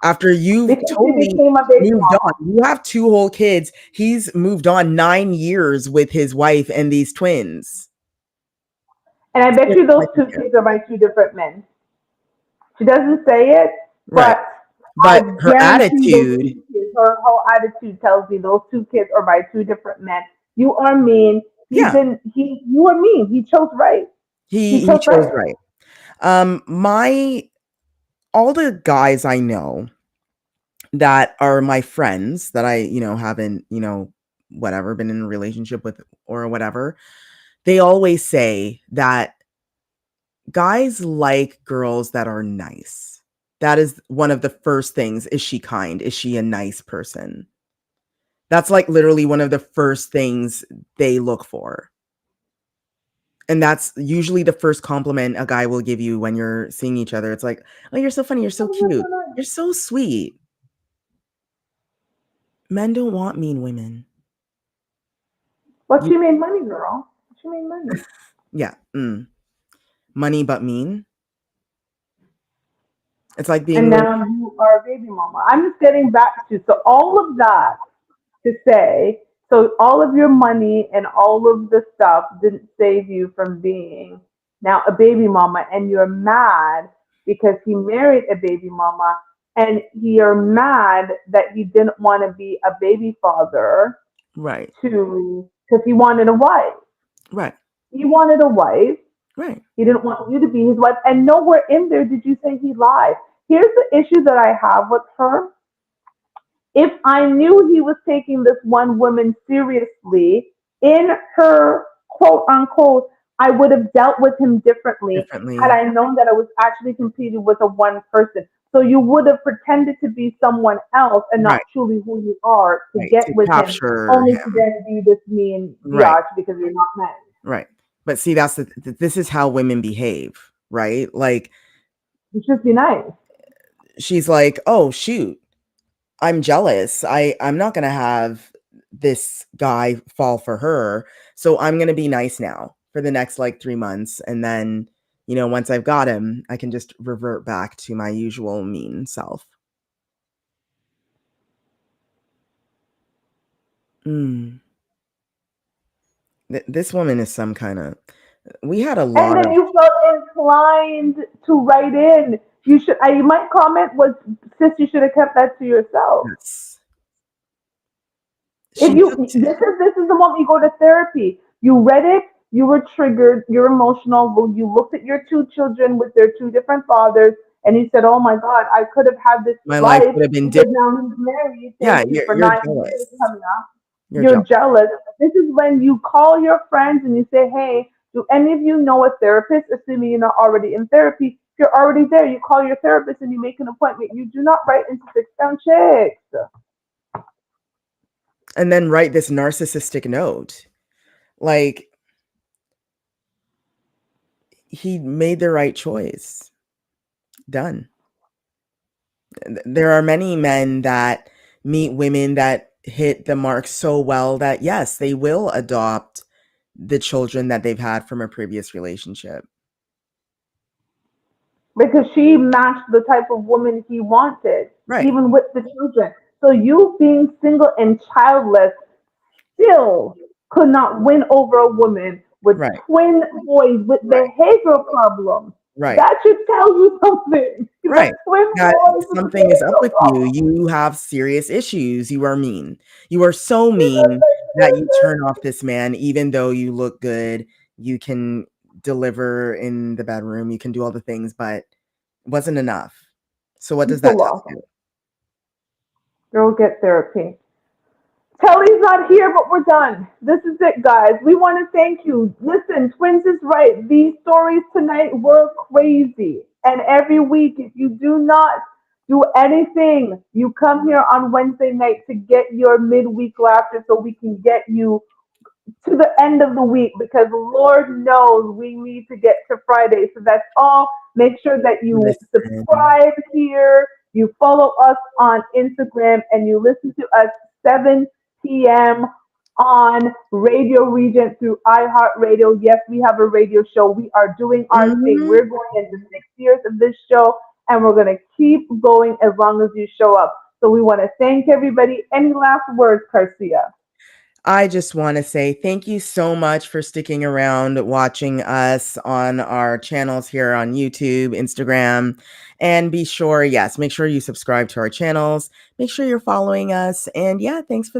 After you've because he totally became a baby moved on. mama. You have 2 whole kids. He's moved on 9 years with his wife and these twins. And I bet you those two Yeah. kids are by two different men. She doesn't say it, Right. but I But her guarantee those attitude, two kids, her whole attitude tells me those two kids are by two different men. You are mean. yeah, You are mean. He chose right. He he chose chose right. right. My all the guys I know that are my friends that I, haven't, whatever, been in a relationship with or whatever, they always say that guys like girls that are nice. That is one of the first things. Is she kind? Is she a nice person? That's like literally one of the first things they look for. And that's usually the first compliment a guy will give you when you're seeing each other. It's like, oh, you're so funny. You're so Oh, you're cute. so nice. You're so sweet. Men don't want mean women. But You- she made money, girl. She made money. yeah. Money but mean. It's like being And with, now you are a baby mama. I'm just getting back to, so all of that to say, so all of your money and all of the stuff didn't save you from being now a baby mama, and you're mad because he married a baby mama, and you're mad that he didn't want to be a baby father right, to, because he wanted a wife. right, He wanted a wife. right. He didn't want you to be his wife. And nowhere in there did you say he lied. Here's the issue that I have with her. If I knew he was taking this one woman seriously in her quote unquote, I would have dealt with him differently had Differently. I known that I was actually competing with a one person. So you would have pretended to be someone else and not Right, truly who you are to right. get To with him, capture only to him. then be this mean Right, biatch because you're not married. right. But see, that's this is how women behave, right? Like You should be nice. she's like, oh shoot, I'm jealous. I'm not gonna have this guy fall for her. So I'm gonna be nice now for the next like 3 months. And then, once I've got him, I can just revert back to my usual mean self. Mm. This woman is some kind of we had a And lot then of you felt inclined to write in. You should. My comment was, sis, you should have kept that to yourself. yes. If She you, took this is the moment you go to therapy. You read it. You were triggered. You're emotional. Well, you looked at your two children with their two different fathers, and you said, "Oh my God, I could have had this my life life would have been because different. now he's married. Yeah, Thank you for you're 9 years jealous. coming up. You're You're jealous. jealous." This is when you call your friends and you say, "Hey, do any of you know a therapist?" Assuming you're not already in therapy. If you're already there, you call your therapist and you make an appointment. You do not write into 6 pound checks. And then write this narcissistic note. Like he made the right choice. Done. There are many men that meet women that hit the mark so well that yes, they will adopt the children that they've had from a previous relationship. Because she matched the type of woman he wanted, Right. even with the children. So you being single and childless still could not win over a woman with Right. twin boys with Right. behavioral problems. Right. That should tell you something. You got Right. twin That boys with something is up behavioral with you. problems. You have serious issues. You are mean. You are so mean that you turn off this man, even though you look good. You can deliver in the bedroom. You can do all the things, but it wasn't enough. So what You does that still tell lost. you? Girl, get therapy. Kelly's not here, but we're done. This is it, guys. We want to thank you. Listen, Twins is right. These stories tonight were crazy. And every week, if you do not do anything, you come here on Wednesday night to get your midweek laughter so we can get you to the end of the week because Lord knows we need to get to Friday. So that's all. Make sure that you Listen. subscribe here, you follow us on Instagram, and you listen to us 7 p.m. on Radio Regent through iHeartRadio. Yes, we have a radio show. We are doing our thing. Mhm. We're going into 6 years of this show. and we're going to keep going as long as you show up. So we want to thank everybody. Any last words, Garcia? I just want to say thank you so much for sticking around, watching us on our channels here on YouTube, Instagram, and be sure, yes, make sure you subscribe to our channels. Make sure you're following us. And yeah, thanks for